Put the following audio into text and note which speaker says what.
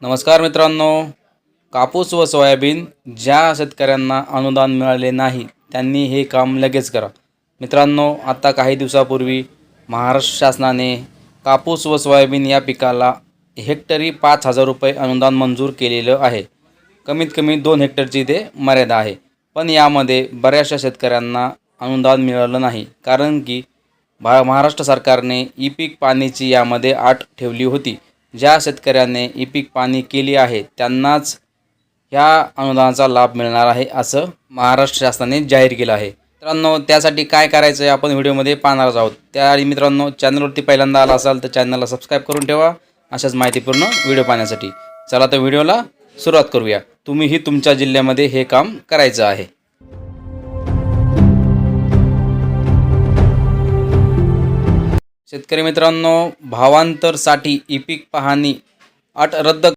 Speaker 1: नमस्कार मित्रांनो, कापूस व सोयाबीन ज्या शेतकऱ्यांना अनुदान मिळाले नाही त्यांनी हे काम लगेच करा. मित्रांनो, आता काही दिवसापूर्वी महाराष्ट्र शासनाने कापूस व सोयाबीन या पिकाला हेक्टरी 5,000 रुपये अनुदान मंजूर केलेलं आहे. कमीत कमी 2 हेक्टरची ते मर्यादा आहे. पण यामध्ये बऱ्याचशा शेतकऱ्यांना अनुदान मिळालं नाही, कारण की महाराष्ट्र सरकारने ई-पीक पाणीची यामध्ये अट ठेवली होती. ज्या शेतकऱ्याने ई-पीक पाणी केली आहे त्यांनाच ह्या अनुदानाचा लाभ मिळणार आहे, असं महाराष्ट्र शासनाने जाहीर केलं आहे. मित्रांनो, त्यासाठी काय करायचं आहे आपण व्हिडिओमध्ये पाहणार आहोत. त्याआधी मित्रांनो, चॅनलवरती पहिल्यांदा आला असाल तर चॅनलला सबस्क्राईब करून ठेवा अशाच माहितीपूर्ण व्हिडिओ पाहण्यासाठी. चला तर व्हिडिओला सुरुवात करूया. तुम्हीही तुमच्या जिल्ह्यामध्ये हे काम करायचं आहे. शेतकरी मित्रांनो, भावांतरसाठी ई-पीक पाहणी अट रद्द